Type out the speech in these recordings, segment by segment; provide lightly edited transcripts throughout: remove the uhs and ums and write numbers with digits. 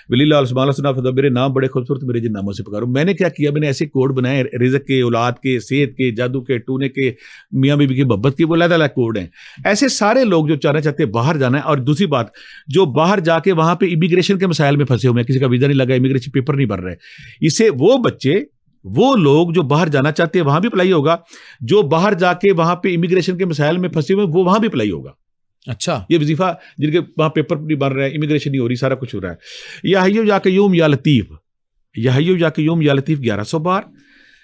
वलीलाल सुभान अल्लाह सुना मेरे नाम बड़े खूबसूरत मेरे जिन नामों से पुकारो। मैंने क्या किया, मैंने ऐसे कोड बनाए रिज़्क के, औलाद के, सेहत के, जादू के, टूने के, मियाँ बीवी की मोहब्बत की, वो अलग-अलग कोड हैं। ऐसे सारे लोग जो चाहना चाहते हैं बाहर जाना है। और दूसरी बात, जो बाहर जाके वहाँ पे इमिग्रेशन के मसाइल में फंसे हुए हैं, किसी का वीज़ा नहीं लगा, इमिग्रेशन पेपर नहीं भर रहे, इससे वो बच्चे, वो लोग जो बाहर जाना चाहते हैं वहां भी अप्लाई होगा, जो बाहर जाके वहां पे इमिग्रेशन के मसाइल में फंसे हुए वो वहां भी अप्लाई होगा। अच्छा, ये वजीफा जिनके वहां पेपर नहीं बन रहा है, इमिग्रेशन नहीं हो रही, सारा कुछ हो रहा है। या हय्यो जाके यूम या लतीफ, या हय्यो जाके यूम या लतीफ 1100 बार,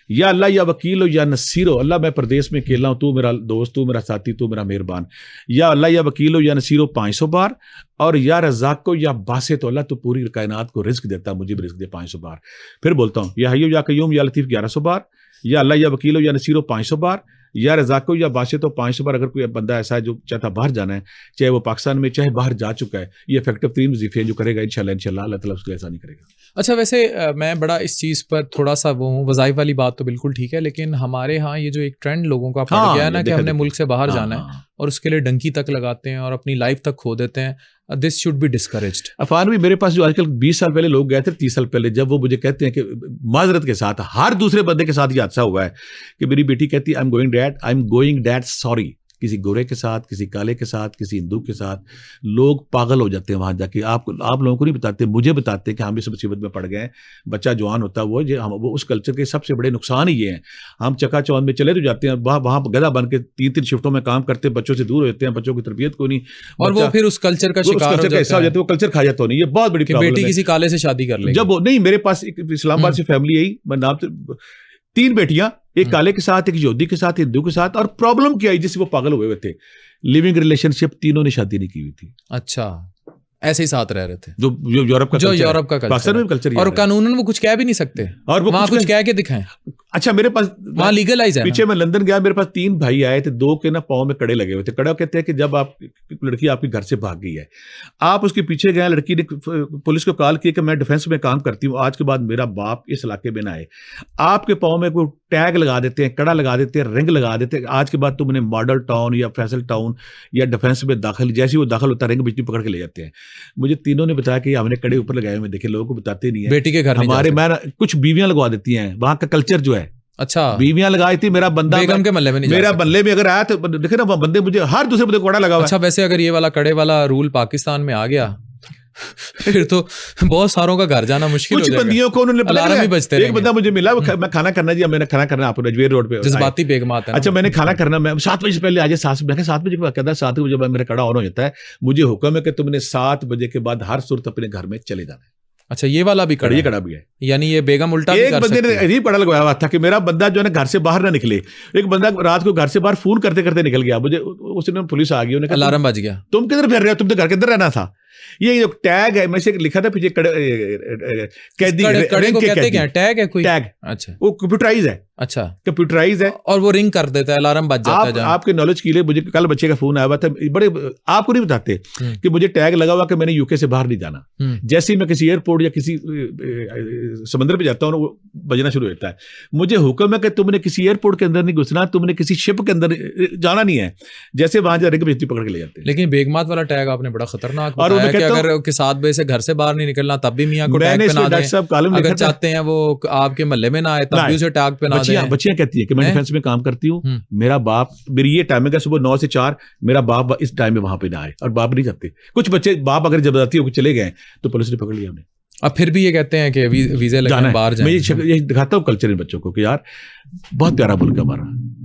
या अल्लाह या वकील हो या नसीरो, अल्लाह मैं प्रदेश में अकेला हूं, तू मेरा दोस्त, तू मेरा साथी, तू मेरा मेहरबान, या अल्लाह या वकील हो या नसीरो 500 बार, और या रज़ाक को या बासे तो अल्लाह तो पूरी कायनात को रिस्क देता, मुझे भी रिस्क दे 500 बार। फिर बोलता हूँ, या हय्यो या कय्यूम या लतीफ 1100 बार, या अल्लाह या वकील हो या नसीरो 500 बार, या रज़ाक को या बासे तो 500 बार। अगर कोई बंदा ऐसा है जो चाहता बाहर जाना है, चाहे वो पाकिस्तान में, चाहे बाहर जा चुका है, ये इफेक्टिव 3 वजीफे जो करेगा इंशाल्लाह अल्लाह ताला उसको ऐसा नहीं करेगा। अच्छा, वैसे मैं बड़ा इस चीज़ पर थोड़ा सा वो हूँ, वज़ाइफ वाली बात तो बिल्कुल ठीक है, लेकिन हमारे यहाँ ये जो एक ट्रेंड लोगों का पड़ गया है ना कि हमने मुल्क से बाहर जाना है और उसके लिए डंकी तक लगाते हैं और अपनी लाइफ तक खो देते हैं, this should be discouraged. Afan भी मेरे पास जो आजकल 20 साल पहले लोग गए थे, 30 साल पहले, जब वो मुझे कहते हैं कि माजरत के साथ हर दूसरे बंदे के साथ ये हादसा हुआ है कि मेरी बेटी कहती है I am going dad sorry, किसी गोरे के साथ, किसी काले के साथ, किसी हिंदू के साथ, लोग पागल हो जाते हैं वहां जाके। आप लोगों को नहीं बताते, मुझे बताते हैं कि हम इस मुसीबत में पड़ गए हैं। बच्चा जवान होता है वो उस कल्चर के सबसे बड़े नुकसान ही ये हैं। हम चकाचौंध में चले तो जाते हैं, वहाँ गधा बन के 3-3 शिफ्टों में काम करते हैं, बच्चों से दूर होते हैं, बच्चों की तरबियत को नहीं, और वो फिर उस कल्चर का शिकार हो जाता है, वो कल्चर खा जाता नहीं। ये बहुत बड़ी प्रॉब्लम है। बेटी किसी काले से शादी कर ले, जब नहीं, मेरे पास इस्लामाबाद से फैमिली आई, मैं नाम 3 बेटियां, एक काले के साथ, एक यहूदी के साथ, हिंदू के साथ, और प्रॉब्लम क्या आई जिससे वो पागल हुए थे, लिविंग रिलेशनशिप, तीनों ने शादी नहीं की हुई थी। अच्छा, ऐसे ही साथ रह रहे थे, जो यूरोप का कल्चर, पाकिस्तान में कल्चर, और कानूनन वो कुछ कह भी नहीं सकते, और वो कुछ कह के दिखाएं। अच्छा, मेरे पास वहां लीगलाइज है। पीछे मैं लंदन गया, मेरे पास 3 भाई आए थे, 2 के ना पाँव में कड़े लगे हुए थे। कड़ा कहते हैं कि जब आप लड़की आपके घर से भाग गई है, आप उसके पीछे गए, लड़की ने पुलिस को कॉल किया कि मैं डिफेंस में काम करती हूँ, आज के बाद मेरा बाप इस इलाके में ना आए। आपके पाँव में कोई टैग लगा देते हैं, कड़ा लगा देते हैं, रिंग लगा देते हैं, आज के बाद तुमने मॉडल टाउन या फैसल टाउन या डिफेंस में दाखिल, जैसे वो दाखिल होता रिंग बिजली पकड़ के ले जाते हैं। मुझे तीनों ने बताया कि हमने कड़े ऊपर लगाए हुए देखे, लोगों को बताते नहीं है। बेटी के घर हमारे मैं कुछ बीवियां लगवा देती हैं, वहां का कल्चर जो है। अच्छा, बीवियां लगाई थी, मेरा बंदा बेगम के मल्ले में नहीं, मेरा बल्ले में अगर आया तो देखे ना, बंदे मुझे हर दूसरे बंदे को कड़ा लगा हुआ है। अच्छा, वैसे अगर ये वाला कड़े वाला रूल पाकिस्तान में आ गया फिर तो बहुत सारों का घर जाना मुश्किल हो जाएगा। कुछ बंदियों को उन्होंने अलार्म ही बजते रहेंगे। एक बंदा मुझे मिला, मैं खाना करना जी, मैंने खाना करना आपको रजवीर रोड पे, जज्बाती बेगमात है। अच्छा, मैंने खाना करना, मैं 7 बजे से पहले आ जाए, 7 बजे के बाद 7 बजे मेरा कड़ा ऑन हो जाता है। मुझे हुक्म है कि तुमने 7 बजे के बाद हर सूरत अपने घर में चले जाना है। अच्छा, ये वाला भी कड़ा, ये कड़ा भी है, यानी ये बेगम उल्टा एक बंदे ने यही पड़ा लगवाया हुआ था कि मेरा बंदा जो है ना घर से बाहर ना निकले। एक बंदा रात को घर से बाहर फोन करते करते निकल गया, मुझे उसने पुलिस आ गई, उन्होंने कहा अलार्म बज गया, तुम किधर फिर रहे हो, तुम तो घर के अंदर रहना था। ये जो टैग है, मैं से लिखा था पीछे कैदी, कड़े को कहते क्या, टैग है कोई टैग? अच्छा, वो कंप्यूटराइज है। अच्छा, कंप्यूटराइज है, और वो रिंग कर देता है, अलार्म बज जाता है। आपके नॉलेज के लिए मुझे कल बच्चे का फोन आया हुआ था, बड़े आपको नहीं बताते कि मुझे टैग लगा हुआ कि मैंने यूके से बाहर नहीं जाना। जैसे ही मैं किसी एयरपोर्ट या किसी समंदर पे जाता हूँ, वो बजना शुरू होता है। मुझे हुक्म है कि तुमने किसी एयरपोर्ट के अंदर नहीं घुसना, तुमने किसी शिप के अंदर जाना नहीं है। जैसे वहां जा रिंग बिजली पकड़ के ले जाते हैं। लेकिन बेगमात वाला टैग आपने बड़ा खतरनाक बताया कि अगर कि 7 बजे से घर से बाहर नहीं निकलना तब भी मियां को टैग पहना दें, अगर चाहते हैं वो आपके महल्ले में ना आए तब भी उसे टैग पहना दें। बच्चियां कहती है कि मैं डिफेंस में काम करती हूँ, मेरा बाप, मेरी ये टाइमिंग है सुबह 9 से 4, मेरा बाप इस टाइम में वहां पे ना आए, और बाप नहीं चाहते। कुछ बच्चे बाप अगर जबरदस्ती होकर चले गए तो पुलिस ने पकड़ लिया उन्हें। अब फिर भी ये कहते हैं कि वीजे लगे बाहर जाएं। मैं ये दिखाता हूँ कल्चर इन बच्चों को कि यार बहुत प्यारा मुल्क है हमारा,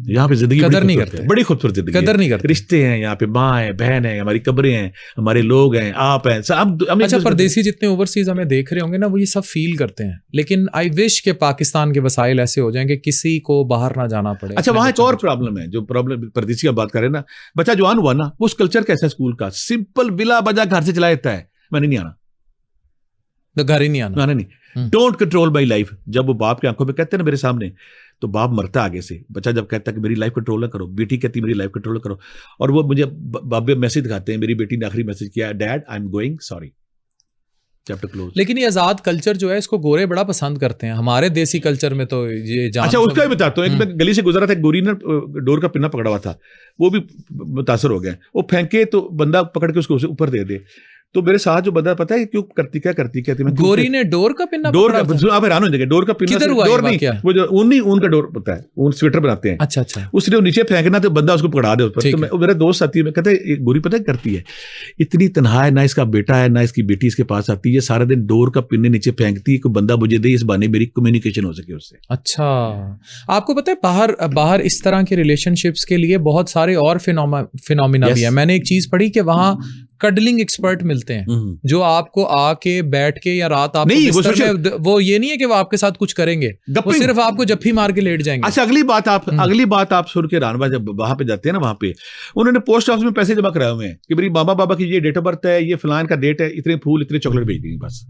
यहाँ पे जिंदगी कदर नहीं करते, बड़ी खूबसूरत जिंदगी, कदर नहीं करते। रिश्ते हैं यहाँ पे, माँ है, बहन है, हमारी कब्रें हैं, हमारे लोग हैं, आप हैं, सब। अच्छा, परदेसी जितने ओवरसीज हमें देख रहे होंगे ना, वो ये सब फील करते हैं, लेकिन आई विश के पाकिस्तान के वसाइल ऐसे हो जाएंगे किसी को बाहर ना जाना पड़े। अच्छा, वहां एक और प्रॉब्लम है, जो प्रॉब्लम परदेसी का बात करें ना, बच्चा जवान हुआ ना, उस कल्चर कैसा स्कूल का, सिंपल बिला बजा घर से चला जाता है, मैंने नहीं आना, तो घर ही नहीं आना, नहीं, डोंट कंट्रोल माई लाइफ। जब वो बाप की आंखों में कहते हैं ना मेरे सामने, तो बाप मरता आगे से। बच्चा जब कहता है कि मेरी लाइफ कंट्रोल ना करो, बेटी कहती है मेरी लाइफ कंट्रोल करो, और वो मुझे बाबे मैसेज दिखाते हैं, मेरी बेटी ने आखिरी मैसेज किया, dad I am going sorry, chapter close. लेकिन ये आजाद कल्चर जो है, इसको गोरे बड़ा पसंद करते हैं, हमारे देसी कल्चर में तो ये अच्छा, उसका भी बताता हूँ। एक मैं गली से गुजरा था, एक गोरी ने डोर का पिन्ना पकड़ा हुआ था, वो भी मुतासर हो गया, वो फेंके तो बंदा पकड़ के उसको ऊपर दे दे, तो मेरे साथ जो बंदा पता है क्यों करती क्या करती कहती मैं गोरी ने डोर का पिन्ना डोर का आप हैरान हो जाएंगे डोर का पिन्ना किधर हुआ डोर नहीं क्या वो जो ऊन का डोर होता है ऊन स्वेटर बनाते हैं अच्छा अच्छा उसने नीचे फेंकना तो बंदा उसको पकड़ा दे उस पर तो मेरा दोस्त आती है मैं कहता है गोरी पता है करती है इतनी तनहा है ना इसका बेटा है ना इसकी बेटी इसके पास आती है सारा दिन डोर का पिन्ने नीचे फेंकती है कोई बंदा मुझे दे इस बहाने मेरी कम्युनिकेशन हो सके उससे। अच्छा आपको पता है बाहर इस तरह के रिलेशनशिप्स के लिए बहुत सारे और फिनोमिना भी है। मैंने एक चीज पढ़ी कि वहाँ कडलिंग एक्सपर्ट मिलते हैं जो आपको आके बैठ के या रात आप वो ये नहीं है कि वो आपके साथ कुछ करेंगे वो सिर्फ आपको जफ्फी मार के लेट जाएंगे। अच्छा अगली बात आप सुन के रानवा जब वहां पे जाते हैं ना वहां पे उन्होंने पोस्ट ऑफिस में पैसे जमा कराए हुए हैं कि मेरी मामा बाबा की ये डेट ऑफ बर्थ है ये फलान का डेट है इतने फूल इतने चॉकलेट भेज देंगे बस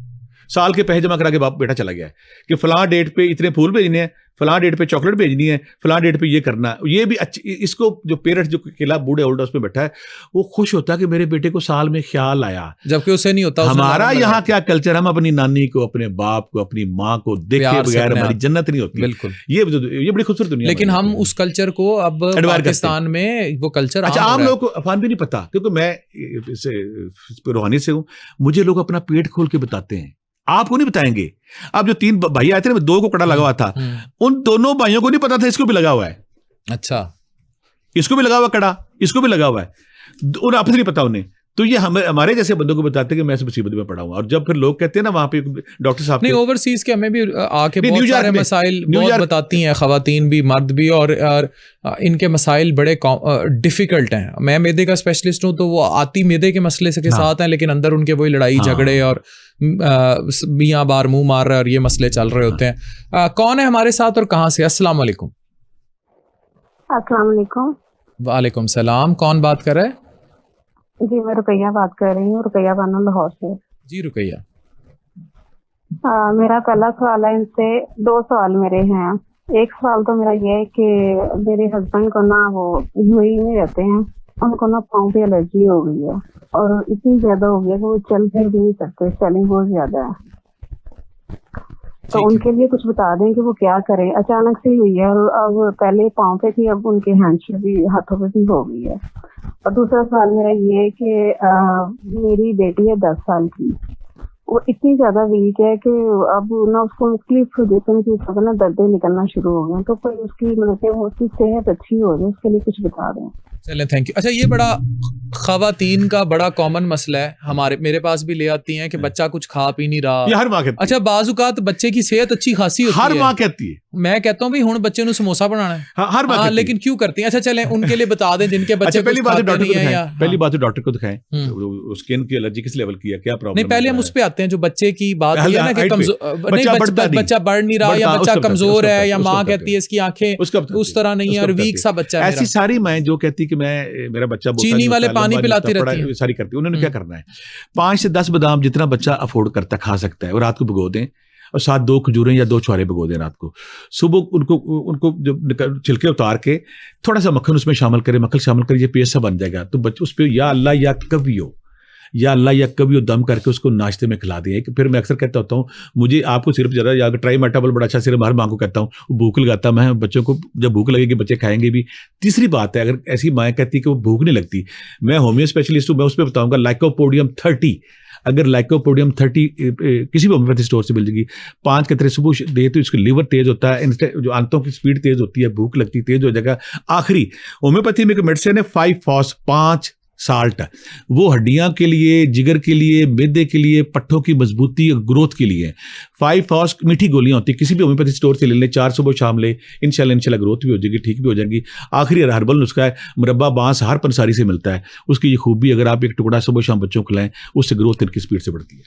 साल के पैसे जमा करा के बाप बेटा चला गया है कि फलां डेट पे इतने फूल भेजने हैं फलां डेट पे चॉकलेट भेजनी है फलां डेट पे ये करना है। ये भी अच्छी इसको जो पेरेंट्स जो किला बूढ़े ओल्ड हाउस में बैठा है वो खुश होता है कि मेरे बेटे को साल में ख्याल आया जबकि उसे नहीं होता। हमारा यहाँ क्या कल्चर हम अपनी नानी को अपने बाप को अपनी माँ को देखे बगैर हमारी जन्नत नहीं होती। बिल्कुल ये बड़ी खूबसूरत दुनिया लेकिन हम उस कल्चर को अब पाकिस्तान में वो कल्चर अच्छा आम लोगों को अफान भी नहीं पता क्योंकि मैं रूहानी से हूँ मुझे लोग अपना पेट खोल के बताते हैं आपको नहीं बताएंगे। अब जो 3 भाई आए थे ना 2 को कड़ा लगा हुआ था उन दोनों भाइयों को नहीं पता था इसको भी लगा हुआ है। अच्छा इसको भी लगा हुआ कड़ा इसको भी लगा हुआ है उन्हें आपसे नहीं पता उन्हें तो ये हमारे जैसे बंदों को बताते हैं कि मैं इस मुसीबत में पड़ा हूँ। और जब फिर लोग कहते हैं ना वहां पे डॉक्टर साहब नहीं ओवरसीज के हमें भी आके बहुत सारे मसाइल बहुत बताती हैं खवातीन भी मर्द भी और इनके मसाइल बड़े डिफिकल्ट हैं। मैं मैदे का स्पेशलिस्ट हूँ तो वो आती मैदे के मसले के साथ हैं लेकिन अंदर उनके वही लड़ाई झगड़े और मियाँ बार मुंह मार रहे और ये मसले चल रहे होते हैं। कौन है हमारे साथ और कहाँ से? अस्सलाम वालेकुम। अस्सलाम वालेकुम। वालेकुम सलाम। कौन बात कर रहा है? जी मैं रुकैया बात कर रही हूँ रुकैया बानो लाहौर से। जी रुकैया। मेरा पहला सवाल है इनसे 2 सवाल मेरे हैं। एक सवाल तो मेरा ये है कि मेरे हस्बैंड को ना वो यूएई में रहते हैं उनको ना पाँव पे एलर्जी हो गई है और इतनी ज्यादा हो गई है कि वो चल फिर भी नहीं सकते स्वेलिंग बहुत ज्यादा है तो उनके लिए कुछ बता दें कि वो क्या करें। अचानक से हुई है और अब पहले पाँव पे थी अब उनके हैंड्स पे भी हाथों पे भी हो गई है। और दूसरा सवाल मेरा ये है कि मेरी बेटी है 10 साल की वो इतनी ज्यादा वीक है कि अब ना उसको मुख्तलिफ जिस्म की ना दर्दें निकलना शुरू हो गए तो कोई उसकी मतलब उसकी सेहत अच्छी हो जाए उसके लिए कुछ बता दें। चलें थैंक यू। अच्छा ये बड़ा खवातीन का बड़ा कॉमन मसला है मेरे पास भी ले आती हैं कि बच्चा कुछ खा पी नहीं रहा। ये हर माँ कहती है। अच्छा बाज़-औक़ात बच्चे की सेहत अच्छी खासी होती है। हर माँ कहती है। मैं कहता हूँ भी हुण बच्चे नु समोसा बनाना है। हाँ, हर माँ लेकिन क्यों करती हैं? अच्छा चलें उनके लिए बता दें जिनके बच्चे पहली बात डॉक्टर को दिखाएं स्किन की एलर्जी किस लेवल की है क्या प्रॉब्लम नहीं पहले हम उस पे आते हैं जो बच्चे की बात है ना कि बच्चा बढ़ नहीं रहा या बच्चा कमजोर है या माँ कहती है इसकी आंखें उस तरह नहीं है और वीक सा बच्चा है। ऐसी सारी माएं जो कहती कि मैं मेरा बच्चा चीनी वाले पानी पिलाती रहती है सारी करती है। उन्होंने क्या करना है 5 से 10 बादाम जितना बच्चा अफोर्ड करता खा सकता है और रात को भिगो दें और साथ 2 खजूरें या 2 छुहारे भिगो दें रात को। सुबह उनको जब छिलके उतार के थोड़ा सा मक्खन उसमें शामिल करें ये पेस्ट सा बन जाएगा तो बच्चे उस पर या अल्लाह या कभी दम करके उसको नाश्ते में खिला दिए। फिर मैं अक्सर कहता होता हूँ मुझे आपको सिर्फ जरा या ट्राई मेटाबॉल बड़ा अच्छा सिर्फ हर माँ को कहता हूँ भूख लगाता मैं बच्चों को जब भूख लगेगी बच्चे खाएंगे भी। तीसरी बात है अगर ऐसी माँ कहती कि वो भूख नहीं लगती मैं होम्यो स्पेशलिस्ट हूँ मैं उस पर बताऊँगा लाइकोपोडियम 30 अगर लाइकोपोडियम 30 किसी भी होम्योपैथी स्टोर से मिल जाएगी 5 के तरह सुबह दे तो इसका लीवर तेज होता है जो आंतों की स्पीड तेज होती है भूख लगती तेज हो जाएगा। आखिरी होम्योपैथी में एक मेडिसिन है 5 साल्ट वो हड्डियां के लिए जिगर के लिए मैदे के लिए पट्ठों की मजबूती और ग्रोथ के लिए 5 मीठी गोलियां होती है किसी भी होम्योपैथी स्टोर से ले लें 4 सुबह शाम ले इंशाल्लाह ग्रोथ भी हो जाएगी ठीक भी हो जाएगी। आखिरी हर्बल नुस्खा है मुरब्बा बांस हर पंसारी से मिलता है उसकी ये खूबी अगर आप एक टुकड़ा सुबह शाम बच्चों को खिलाएं उससे ग्रोथ इनकी स्पीड से बढ़ती है।